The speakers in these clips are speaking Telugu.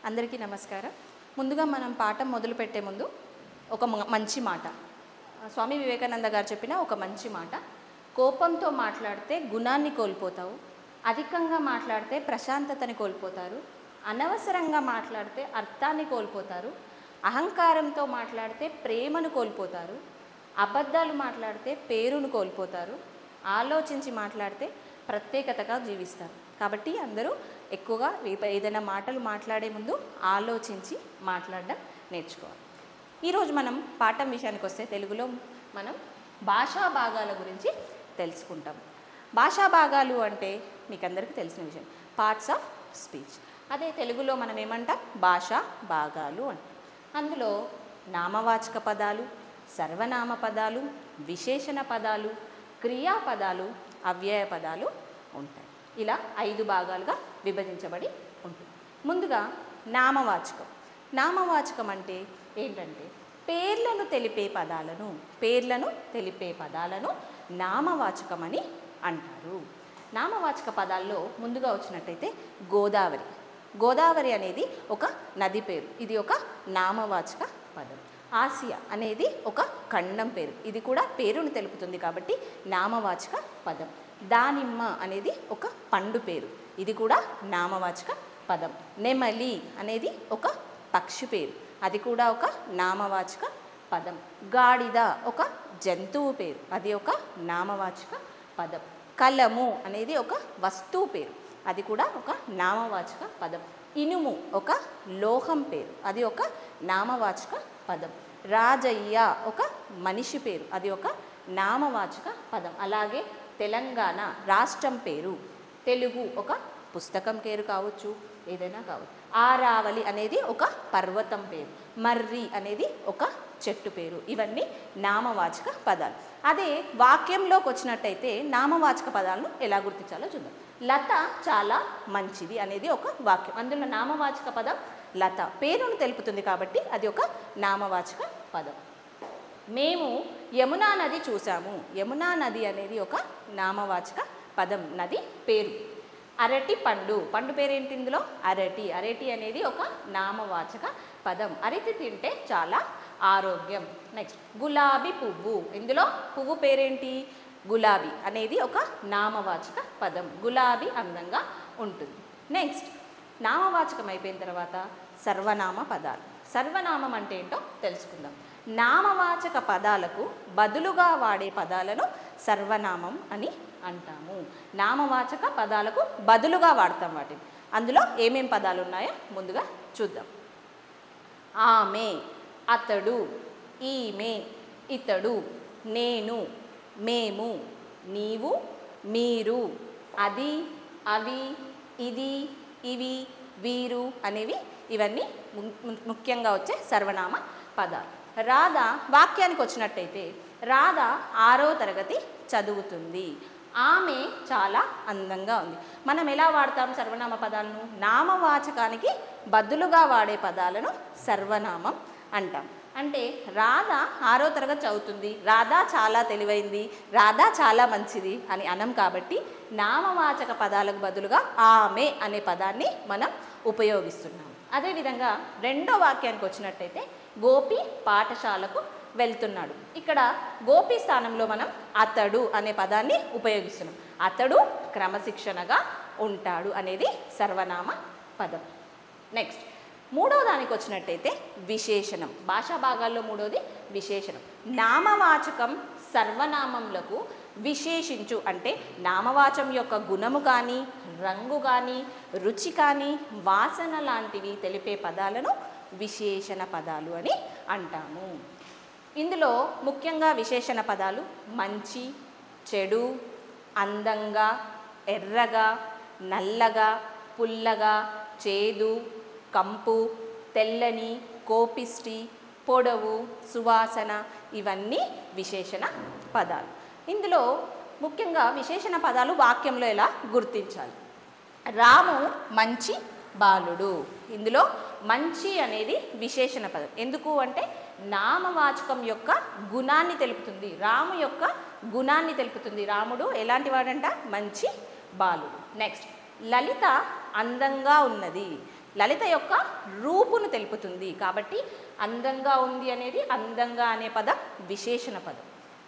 అందరికీ నమస్కారం. ముందుగా మనం పాఠం మొదలుపెట్టే ముందు ఒక మంచి మాట, స్వామి వివేకానంద గారు చెప్పిన ఒక మంచి మాట, కోపంతో మాట్లాడితే గుణాన్ని కోల్పోతావు, అధికంగా మాట్లాడితే ప్రశాంతతని కోల్పోతారు, అనవసరంగా మాట్లాడితే అర్థాన్ని కోల్పోతారు, అహంకారంతో మాట్లాడితే ప్రేమను కోల్పోతారు, అబద్ధాలు మాట్లాడితే పేరును కోల్పోతారు, ఆలోచించి మాట్లాడితే ప్రత్యేకతగా జీవిస్తారు. కాబట్టి అందరూ ఎక్కువగా ఏదైనా మాటలు మాట్లాడే ముందు ఆలోచించి మాట్లాడడం నేర్చుకోవాలి. ఈరోజు మనం పాఠం విషయానికి వస్తే తెలుగులో మనం భాషా భాగాల గురించి తెలుసుకుంటాం. భాషా భాగాలు అంటే మీకు అందరికీ తెలిసిన విషయం, పార్ట్స్ ఆఫ్ స్పీచ్. అదే తెలుగులో మనం ఏమంటాం, భాషా భాగాలు అంటాం. అందులో నామవాచక పదాలు, సర్వనామ పదాలు, విశేషణ పదాలు, క్రియాపదాలు, అవ్యయ పదాలు ఉంటాయి. ఇలా 5 భాగాలుగా విభజించబడి ఉంటుంది. ముందుగా నామవాచకం. నామవాచకం అంటే ఏంటంటే పేర్లను తెలిపే పదాలను నామవాచకం అని అంటారు. నామవాచక పదాల్లో ముందుగా వచ్చినట్టయితే గోదావరి అనేది ఒక నది పేరు, ఇది ఒక నామవాచక పదం. ఆసియా అనేది ఒక ఖండం పేరు, ఇది కూడా పేరును తెలుపుతుంది కాబట్టి నామవాచక పదం. దానిమ్మ అనేది ఒక పండు పేరు, ఇది కూడా నామవాచక పదం. నెమలి అనేది ఒక పక్షి పేరు, అది కూడా ఒక నామవాచక పదం. గాడిద ఒక జంతువు పేరు, అది ఒక నామవాచక పదం. కలము అనేది ఒక వస్తువు పేరు, అది కూడా ఒక నామవాచక పదం. ఇనుము ఒక లోహం పేరు, అది ఒక నామవాచక పదం. రాజయ్య ఒక మనిషి పేరు, అది ఒక నామవాచక పదం. అలాగే తెలంగాణ రాష్ట్రం పేరు, తెలుగు ఒక పుస్తకం పేరు కావచ్చు, ఏదైనా కావచ్చు. ఆరావళి అనేది ఒక పర్వతం పేరు, మర్రి అనేది ఒక చెట్టు పేరు. ఇవన్నీ నామవాచక పదాలు. అదే వాక్యంలోకి వచ్చినట్టయితే నామవాచక పదాలను ఎలా గుర్తించాలో చూద్దాం. లత చాలా మంచిది అనేది ఒక వాక్యం, అందులో నామవాచక పదం లత, పేరును తెలుపుతుంది కాబట్టి అది ఒక నామవాచక పదం. మేము యమునా నది చూసాము, యమునా నది అనేది ఒక నామవాచక పదం, నది పేరు. అరటి పండు పేరేంటి ఇందులో, అరటి అనేది ఒక నామవాచక పదం, అరటి తింటే చాలా ఆరోగ్యం. నెక్స్ట్ గులాబీ పువ్వు, ఇందులో పువ్వు పేరేంటి, గులాబీ అనేది ఒక నామవాచక పదం, గులాబీ అందంగా ఉంటుంది. నెక్స్ట్ నామవాచకం అయిపోయిన తర్వాత సర్వనామ పదాలు. సర్వనామం అంటే ఏంటో తెలుసుకుందాం. నామవాచక పదాలకు బదులుగా వాడే పదాలను సర్వనామం అని అంటాము. నామవాచక పదాలకు బదులుగా వాడతాం వాటిని. అందులో ఏమేం పదాలు ఉన్నాయో ముందుగా చూద్దాం. ఆమె, అతడు, ఈమె, ఇతడు, నేను, మేము, నీవు, మీరు, అది, అవి, ఇది, ఇవి, వీరు అనేవి ఇవన్నీ ముఖ్యంగా వచ్చే సర్వనామ పదాలు. రాధ వాక్యానికి వచ్చినట్టయితే రాధ 6వ తరగతి చదువుతుంది, ఆమె చాలా అందంగా ఉంది. మనం ఎలా వాడతాం సర్వనామ పదాలను, నామవాచకానికి బదులుగా వాడే పదాలను సర్వనామం అంటాం. అంటే రాధ 6వ తరగతి చదువుతుంది, రాధ చాలా తెలివైంది, రాధ చాలా మంచిది అని అనం కాబట్టి నామవాచక పదాలకు బదులుగా ఆమె అనే పదాన్ని మనం ఉపయోగిస్తున్నాం. అదేవిధంగా 2వ వాక్యానికి వచ్చినట్టయితే గోపి పాఠశాలకు వెళ్తున్నాడు. ఇక్కడ గోపి స్థానంలో మనం అతడు అనే పదాన్ని ఉపయోగిస్తున్నాం. అతడు క్రమశిక్షణగా ఉంటాడు అనేది సర్వనామ పదం. నెక్స్ట్ 3వ దానికి వచ్చినట్టయితే విశేషణం. భాషా భాగాల్లో 3వది విశేషణం. నామవాచకం సర్వనామములకు విశేషించు అంటే నామవాచం యొక్క గుణము కానీ, రంగు కానీ, రుచి కానీ, వాసన లాంటివి తెలిపే పదాలను విశేషణ పదాలు అని అంటాము. ఇందులో ముఖ్యంగా విశేషణ పదాలు మంచి, చెడు, అందంగా, ఎర్రగా, నల్లగా, పుల్లగా, చేదు, కంపు, తెల్లని, కోపిష్టి, పొడవు, సువాసన, ఇవన్నీ విశేషణ పదాలు. ఇందులో ముఖ్యంగా విశేషణ పదాలు వాక్యంలో ఎలా గుర్తించాలి. రాము మంచి బాలుడు, ఇందులో మంచి అనేది విశేషణ పదం. ఎందుకు అంటే నామవాచకం యొక్క గుణాన్ని తెలుపుతుంది, రాము యొక్క గుణాన్ని తెలుపుతుంది. రాముడు ఎలాంటి వాడంట, మంచి బాలుడు. నెక్స్ట్ లలిత అందంగా ఉన్నది, లలిత యొక్క రూపును తెలుపుతుంది. కాబట్టి అందంగా ఉంది అనేది అందంగా అనే పదం విశేషణ పదం.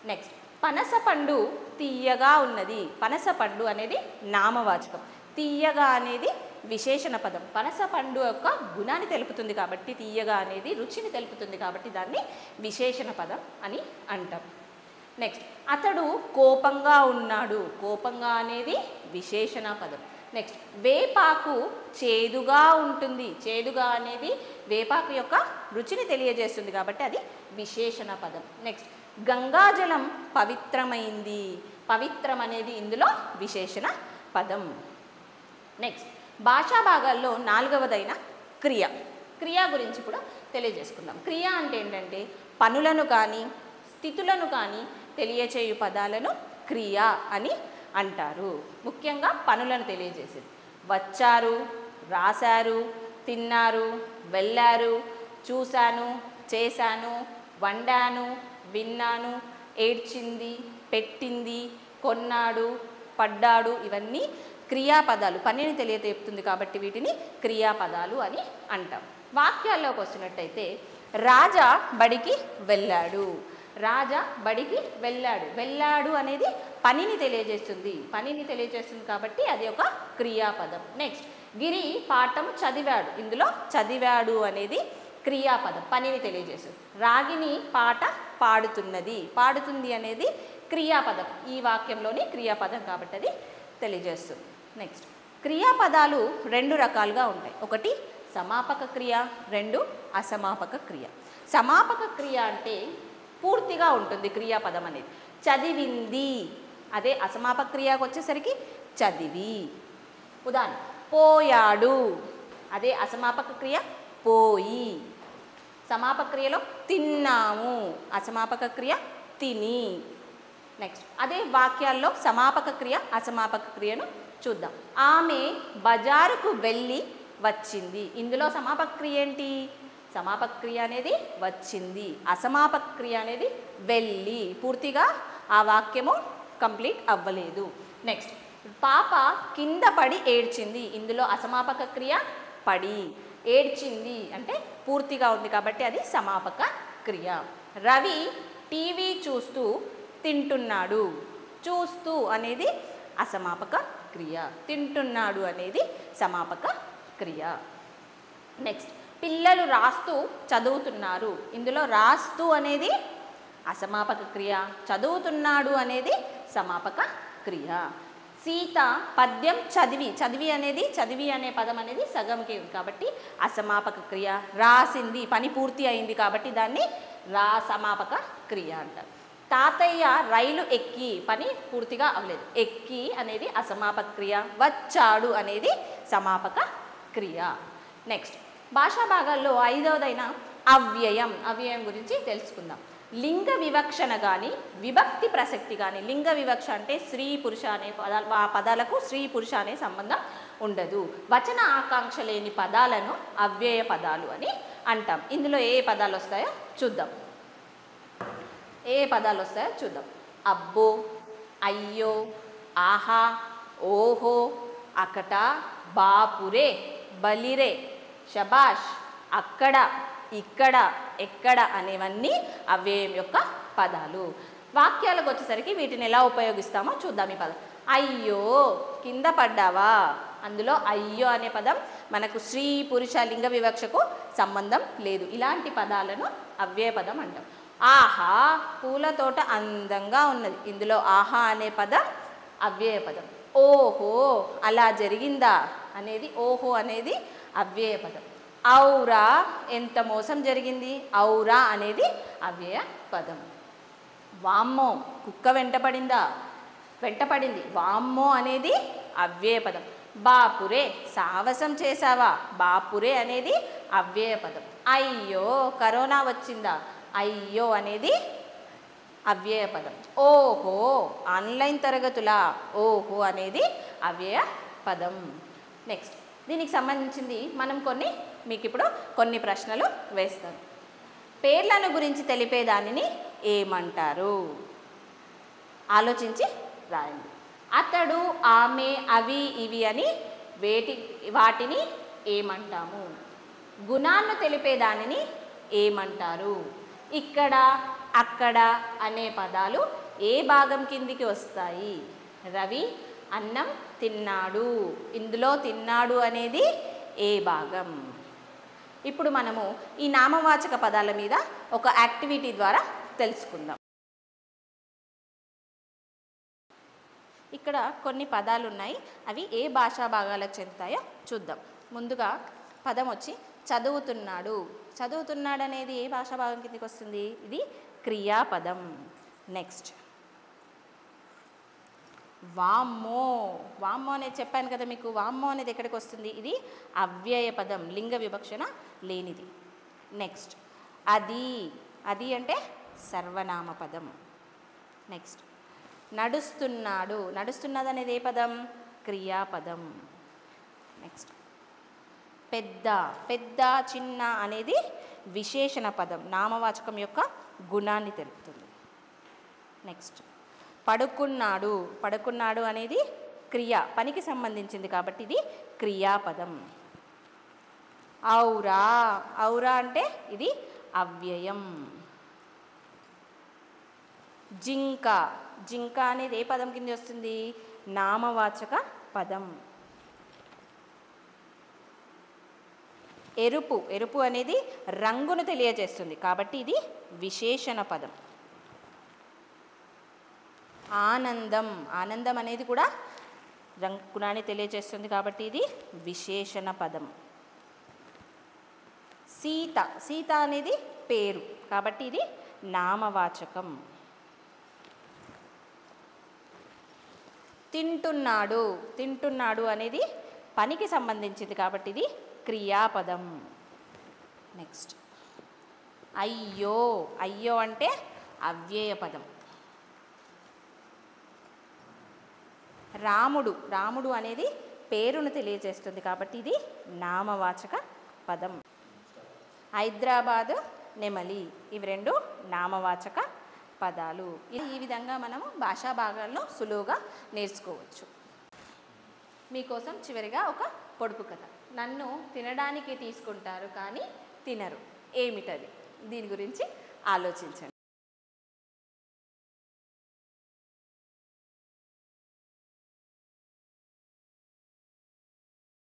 నెక్స్ట్ పనసపండు తీయగా ఉన్నది. పనసపండు అనేది నామవాచకం, తీయగా అనేది విశేషణ పదం. పనసపండు యొక్క గుణాన్ని తెలుపుతుంది కాబట్టి, తీయగా అనేది రుచిని తెలుపుతుంది కాబట్టి దాన్ని విశేషణ పదం అని అంటాం. నెక్స్ట్ అతడు కోపంగా ఉన్నాడు. కోపంగా అనేది విశేషణ పదం. నెక్స్ట్ వేపాకు చేదుగా ఉంటుంది. చేదుగా అనేది వేపాకు యొక్క రుచిని తెలియజేస్తుంది కాబట్టి అది విశేషణ పదం. నెక్స్ట్ గంగాజలం పవిత్రమైంది. పవిత్రం అనేది ఇందులో విశేషణ పదం. నెక్స్ట్ భాషా భాగాల్లో 4వదైన క్రియ. క్రియ గురించి కూడా తెలియజేసుకుందాం. క్రియ అంటే ఏంటంటే పనులను కానీ స్థితులను కానీ తెలియచేయు పదాలను క్రియ అని అంటారు. ముఖ్యంగా పనులను తెలియజేసేది. వచ్చారు, రాశారు, తిన్నారు, వెళ్ళారు, చూశాను, చేశాను, వండాను, విన్నాను, ఏడ్చింది, పెట్టింది, కొన్నాడు, పడ్డాడు, ఇవన్నీ క్రియాపదాలు, పనిని తెలియజేస్తుంది కాబట్టి వీటిని క్రియాపదాలు అని అంటాం. వాక్యాల్లోకి వస్తున్నట్టయితే రాజా బడికి వెళ్ళాడు. రాజా బడికి వెళ్ళాడు. వెళ్ళాడు అనేది పనిని తెలియజేస్తుంది. పనిని తెలియజేస్తుంది కాబట్టి అది ఒక క్రియాపదం. నెక్స్ట్ గిరి పాఠం చదివాడు. ఇందులో చదివాడు అనేది క్రియాపదం, పనిని తెలియజేస్తుంది. రాగిని పాట పాడుతున్నది. పాడుతుంది అనేది క్రియాపదం. ఈ వాక్యంలోని క్రియాపదం కాబట్టి అది తెలియజేస్తుంది. నెక్స్ట్ క్రియాపదాలు 2 రకాలుగా ఉంటాయి. ఒకటి సమాపక క్రియ, 2 అసమాపక క్రియ. సమాపక క్రియ అంటే పూర్తిగా ఉంటుంది క్రియాపదం అనేది. చదివింది. అదే అసమాపక క్రియకు వచ్చేసరికి చదివి. ఉదాహరణ పోయాడు. అదే అసమాపక క్రియ పోయి. సమాపక క్రియలో తిన్నాము. అసమాపక క్రియ తిని. నెక్స్ట్ అదే వాక్యాల్లో సమాపక క్రియ అసమాపక క్రియను చూద్దాం. ఆమె బజారుకు వెళ్ళి వచ్చింది. ఇందులో సమాపక క్రియ ఏంటి? సమాపక క్రియ అనేది వచ్చింది, అసమాపక క్రియ అనేది వెళ్ళి. పూర్తిగా ఆ వాక్యము కంప్లీట్ అవ్వలేదు. నెక్స్ట్ పాప కింద పడి ఏడ్చింది. ఇందులో అసమాపక క్రియ పడి. ఏడ్చింది అంటే పూర్తిగా ఉంది కాబట్టి అది సమాపక క్రియ. రవి టీవీ చూస్తూ తింటున్నాడు. చూస్తూ అనేది అసమాపక క్రియ, తింటున్నాడు అనేది సమాపక క్రియ. నెక్స్ట్ పిల్లలు రాస్తూ చదువుతున్నారు. ఇందులో రాస్తూ అనేది అసమాపక క్రియ, చదువుతున్నాడు అనేది సమాపక క్రియ. సీత పద్యం చదివి. చదివి అనేది చదివి అనే పదం అనేది సగంకి ఉంది కాబట్టి అసమాపక క్రియ. రాసింది, పని పూర్తి అయింది కాబట్టి దాన్ని సమాపక క్రియ అంటారు. తాతయ్య రైలు ఎక్కి, పని పూర్తిగా అవ్వలేదు, ఎక్కి అనేది అసమాపక క్రియ. వచ్చాడు అనేది సమాపక క్రియ. నెక్స్ట్ భాషా భాగాల్లో 5వదైన అవ్యయం. అవ్యయం గురించి తెలుసుకుందాం. లింగ వివక్షణ కానీ విభక్తి ప్రసక్తి కానీ. లింగ వివక్ష అంటే స్త్రీ పురుష అనే పదాలు, ఆ పదాలకు స్త్రీ పురుష అనే సంబంధం ఉండదు. వచన ఆకాంక్ష లేని పదాలను అవ్యయ పదాలు అని అంటాం. ఇందులో ఏ పదాలు వస్తాయో చూద్దాం. అబ్బో, అయ్యో, ఆహా, ఓహో, అకట, బాపురే, బలిరే, శబాష్, అక్కడ, ఇక్కడ, ఎక్కడ అనేవన్నీ అవ్యయం యొక్క పదాలు. వాక్యాలకు వచ్చేసరికి వీటిని ఎలా ఉపయోగిస్తామో చూద్దాం. ఈ పదం అయ్యో, కింద పడ్డావా. అందులో అయ్యో అనే పదం మనకు స్త్రీ పురుష లింగ వివక్షకు సంబంధం లేదు. ఇలాంటి పదాలను అవ్యయ పదం అంటాం. ఆహా, పూల తోట అందంగా ఉన్నది. ఇందులో ఆహా అనే పదం అవ్యయ పదం. ఓహో, అలా జరిగిందా అనేది, ఓహో అనేది అవ్యయ పదం. ఔరా, ఎంత మోసం జరిగింది. ఔరా అనేది అవ్యయ పదం. వామ్మో, కుక్క వెంటపడింది. వామ్మో అనేది అవ్యయ పదం. బాపురే, సావసం చేసావా. బాపురే అనేది అవ్యయ పదం. అయ్యో, కరోనా వచ్చిందా. అయ్యో అనేది అవ్యయ పదం. ఓహో, ఆన్లైన్ తరగతులా. ఓహో అనేది అవ్యయ పదం. నెక్స్ట్ దీనికి సంబంధించింది మనం మీకు ఇప్పుడు కొన్ని ప్రశ్నలు వేస్తాను. పేర్లను గురించి తెలిపే దానిని ఏమంటారు? ఆలోచించి రాయండి. అతడు, ఆమె, అవి, ఇవి అని వాటిని ఏమంటాము? గుణాన్ని తెలిపేదానిని ఏమంటారు? ఇక్కడ, అక్కడ అనే పదాలు ఏ భాగం కిందికి వస్తాయి? రవి అన్నం తిన్నాడు. ఇందులో తిన్నాడు అనేది ఏ భాగం? ఇప్పుడు మనము ఈ నామవాచక పదాల మీద ఒక యాక్టివిటీ ద్వారా తెలుసుకుందాం. ఇక్కడ కొన్ని పదాలు ఉన్నాయి. అవి ఏ భాషా భాగాలకు చెందుతాయో చూద్దాం. ముందుగా పదం వచ్చి చదువుతున్నాడు. చదువుతున్నాడు అనేది ఏ భాషా భాగం కిందకి వస్తుంది? ఇది క్రియాపదం. నెక్స్ట్ వామ్మో. వామ్మో అనేది చెప్పాను కదా మీకు. వామ్మో అనేది ఎక్కడికి వస్తుంది? ఇది అవ్యయ పదం, లింగ వివక్షణ లేనిది. నెక్స్ట్ అది. అది అంటే సర్వనామ పదం. నెక్స్ట్ నడుస్తున్నాడు. నడుస్తున్నది అనేది ఏ పదం? క్రియాపదం. నెక్స్ట్ పెద్ద. పెద్ద, చిన్న అనేది విశేషణ పదం, నామవాచకం యొక్క గుణాన్ని తెలుపుతుంది. నెక్స్ట్ పడుకున్నాడు. పడుకున్నాడు అనేది క్రియ, పనికి సంబంధించింది కాబట్టి ఇది క్రియాపదం. ఔరా. ఔరా అంటే ఇది అవ్యయం. జింక. జింక అనేది ఏ పదం కింద వస్తుంది? నామవాచక పదం. ఎరుపు. ఎరుపు అనేది రంగును తెలియజేస్తుంది కాబట్టి ఇది విశేషణ పదం. ఆనందం. ఆనందం అనేది కూడా గుణాన్ని తెలియజేస్తుంది కాబట్టి ఇది విశేషణ పదం. సీత. సీత అనేది పేరు కాబట్టి ఇది నామవాచకం. తింటున్నాడు. తింటున్నాడు అనేది పనికి సంబంధించింది కాబట్టి ఇది క్రియాపదం. నెక్స్ట్ అయ్యో. అయ్యో అంటే అవ్యయ పదం. రాముడు. రాముడు అనేది పేరును తెలియజేస్తుంది కాబట్టి ఇది నామవాచక పదం. హైదరాబాదు, నెమలి ఇవి రెండు నామవాచక పదాలు. ఈ విధంగా మనము భాషా భాగాల్లో సులువుగా నేర్చుకోవచ్చు. మీకోసం చివరిగా ఒక పొడుపు కథ. నన్ను తినడానికి తీసుకుంటారు కానీ తినరు. ఏమిటది? దీని గురించి ఆలోచించండి.